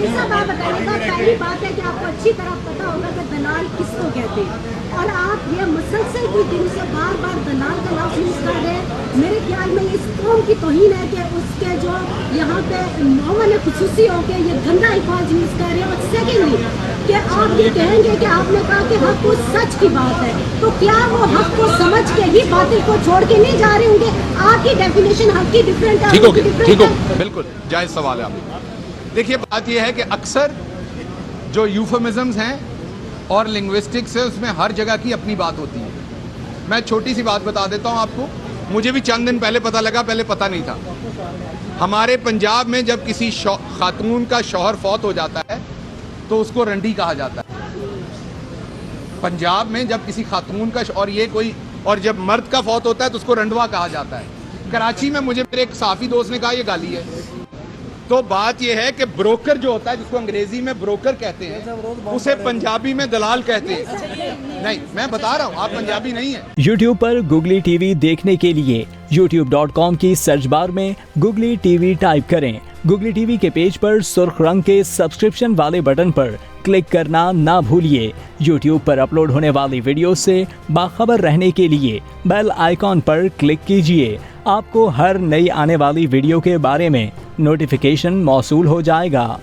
साहब आप बताइएगा, पहली बात है कि आपको अच्छी तरह पता होगा कि दलाल किसको कहते हैं, और आप ये मुसलसल कुछ दिन से बार बार दलाल का लफ्ज़ यूज़ कर रहे हैं। मेरे ख्याल में इस कौम की तौहीन है कि उसके जो यहाँ पे मौमन खुसूसी हो के ये गंदा अल्फाज यूज़ कर रहे हैं। और सेकेंडली कि आप ये कहेंगे कि आपने कहा कि हक को सच की बात है, तो क्या वो हक को समझ के ही बातिल को छोड़ के नहीं जा रहे होंगे? आपकी डेफिनेशन हक की डिफरेंट है। ठीक हो, बिल्कुल जायज़ सवाल है आपका। देखिए, बात यह है कि अक्सर जो यूफेमिज्म्स हैं और लिंग्विस्टिक्स है, उसमें हर जगह की अपनी बात होती है। मैं छोटी सी बात बता देता हूँ आपको, मुझे भी चंद दिन पहले पता लगा, पहले पता नहीं था। हमारे पंजाब में जब किसी खातून का शौहर फौत हो जाता है तो उसको रंडी कहा जाता है। पंजाब में जब किसी खातून का और जब मर्द का फौत होता है तो उसको रंडवा कहा जाता है। कराची में मुझे मेरे एक साफी दोस्त ने कहा ये गाली है। तो बात यह है कि ब्रोकर जो होता है, जिसको अंग्रेजी में ब्रोकर कहते हैं, उसे पंजाबी में दलाल कहते हैं। नहीं, मैं बता रहा हूँ, आप पंजाबी नहीं है। YouTube पर Google TV देखने के लिए youtube.com की सर्च बार में Google TV टाइप करें। Google TV के पेज पर सुर्ख रंग के सब्सक्रिप्शन वाले बटन पर क्लिक करना ना भूलिए। YouTube पर अपलोड होने वाली वीडियो से बाखबर रहने के लिए बेल आइकॉन पर क्लिक कीजिए। आपको हर नई आने वाली वीडियो के बारे में नोटिफिकेशन मौसूल हो जाएगा।